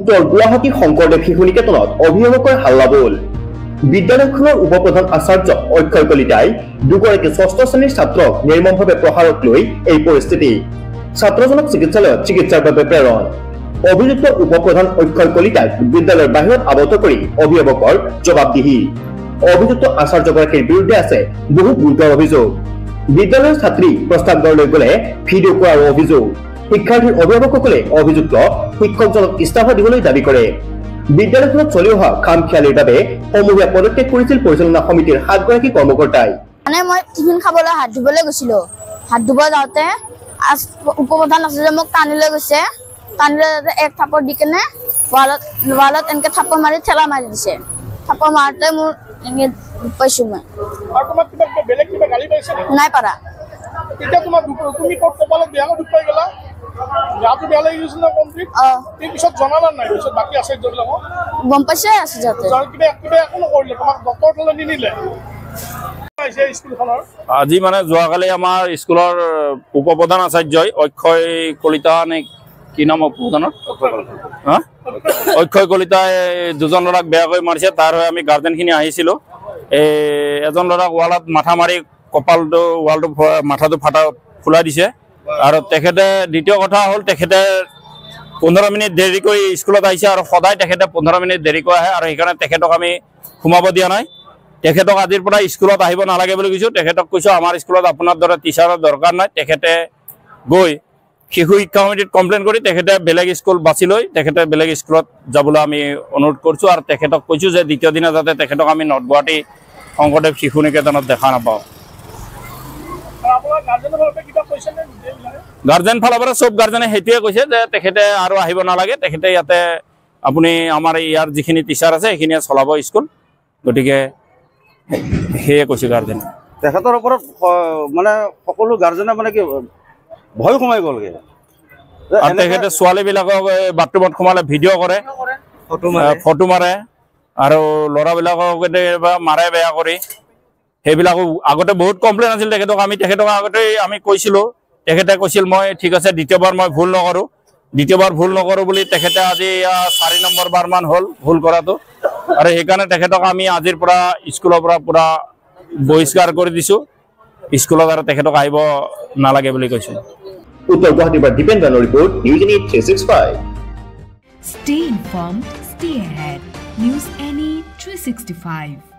উত্তৰ গুৱাহাটী শংকৰদেৱ শিশু নিকেতনত অভিভাৱকৰ হাল্লাবোল বিদ্যালয়খনৰ উপপ্ৰধান আচাৰ্য অক্ষয় কলিতাই দুগৰাকী ষষ্ঠ শ্ৰেণীৰ ছাত্ৰক নিৰ্মমভাৱে প্ৰহাৰক লৈ এই পৰিস্থিতি ছাত্ৰজনক চিকিৎসালয়ত চিকিৎসাৰ বাবে প্ৰেৰণ অভিযুক্ত উপপ্ৰধান অক্ষয় কলিতাক বিদ্যালয়ৰ বাহিৰত আবদ্ধ কৰি অভিভাৱকৰ জবাবদিহি অভিযুক্ত আচাৰ্যগৰাকীৰ বিৰুদ্ধে আছে বহু গুৰুতৰ অভিযোগ বিদ্যালয়ৰ ছাত্ৰী প্ৰস্তাৱগড়লৈ গ'লে ভিডিঅ' কৰাৰ অভিযোগ শিক্ষাৰ্থীৰ অভিভাৱকসকলে অভিযুক্ত শিক্ষকজনক ইস্তফা দিবলৈ দাবী কৰে বিদ্যালয়খনত চলি অহা খামখিয়ালিৰ বাবে সমূহীয়া পদক্ষেপ কৰিছিল পৰিচালনা সমিতিৰ 7 গৰাকী কৰ্মকৰ্তাই মানে মই টিফিন খাবলৈ হাত ধুবলৈ গৈছিলো হাত ধুব যাওঁতে উপপ্ৰধান আচাৰ্য মোক টানিলৈ গৈছে টানিলৈ এক থাপৰ দি কেনে ৱালত এনেকে থাপৰ মাৰি ঠেলা মাৰি দিছে থাপৰ মাৰোতে মোৰ এনেকে পাইছো মই আৰু তোমাক কিবা বেলেগ কিবা গালি পাইছে নাই পাৰা এতিয়া তোমাক তুমি ক'ত কপালত বেয়া দুখ পাই গলা গাটো বেয়া লাগি গৈছিল না কমপ্লিট এই পিছত জনালা নাই পিছত বাকী আচাৰ্যবিলাকক গম পাইছে আছে যাতে কিবা একো নকৰিলে তোমাক ডক্টৰলৈ নিনিলে আজি মানে যোৱাকালি আমাৰ স্কুলৰ উপপ্ৰধান আচাৰ্যই অক্ষয় কলিতা নে কি নাম উপপ্ৰধানৰ অক্ষয় কলিতাই দুজন ল'ৰাক বেয়াকৈ মাৰিছে তাৰ হৈ আমি গাৰ্জেনখিনি আহিছিলোঁ এজন ল'ৰাক ৱালত মাথা মাৰি কপালটো ৱালটো মাথাটো ফুলাই দিছে আৰু তেখেতে দ্বিতীয় কথা হ'ল তেখেতে 15 মিনিট দেৰিকৈ স্কুলত আহিছে আৰু সদায় তেখেতে 15 মিনিট দেৰিকৈ আহে আৰু সেইকাৰণে তেখেতক আমি সোমাব দিয়া নাই তেখেতক আজিৰ পৰা স্কুলত আহিব নালাগে বুলি কৈছোঁ তেখেতক কৈছোঁ আমাৰ স্কুলত আপোনাৰ দৰে টিচাৰৰ দৰকাৰ নাই তেখেতে গৈ শিশু শিক্ষা সমিতিত কমপ্লেইন কৰি তেখেতে বেলেগ স্কুল বাছি লৈ তেখেতে বেলেগ স্কুলত যাবলৈ আমি অনুৰোধ কৰিছোঁ আৰু তেখেতক কৈছোঁ যে দ্বিতীয় দিনা যাতে তেখেতক আমি নৰ্থ গুৱাহাটী শংকৰদেৱ শিশু নিকেতনত দেখা নাপাওঁ গাৰ্জেন ফালৰ পৰা চব গাৰ্জেনে সেইটোৱে কৈছে যে তেখেতে আৰু আহিব নালাগে তেখেতে ইয়াতে আপুনি আমাৰ ইয়াৰ যিখিনি টিচাৰ আছে সেইখিনিয়ে চলাব স্কুল গতিকে সেয়ে কৈছে গাৰ্জেনে তেখেতৰ ওপৰত মানে সকলো গাৰ্জেনে মানে কি ভয় সোমাই গ'লগে আৰু তেখেতে ছোৱালীবিলাকক বাথৰুমত সোমালে ভিডিঅ' কৰে ফটো মাৰে আৰু ল'ৰাবিলাকক কেতিয়াবা মাৰে বেয়া কৰি সেইবিলাকো আগতে বহুত কমপ্লেইন আছিল তেখেতক আগতে আমি কৈছিলোঁ তেখেতে কৈছিল মই ঠিক আছে দ্বিতীয়বাৰ মই ভুল নকৰোঁ বুলি তেখেতে আজি 4 নম্বৰ বাৰমান হ'ল ভুল কৰাটো আৰু সেইকাৰণে তেখেতক আমি আজিৰ পৰা স্কুলৰ পৰা পুৰা বহিষ্কাৰ কৰি দিছোঁ স্কুলত আৰু তেখেতক আহিব নালাগে বুলি কৈছোঁ উত্তৰ গুৱাহাটীৰ পৰা দীপেন্দ্ৰৰ report news 365 Stay informed, stay ahead. News Any 365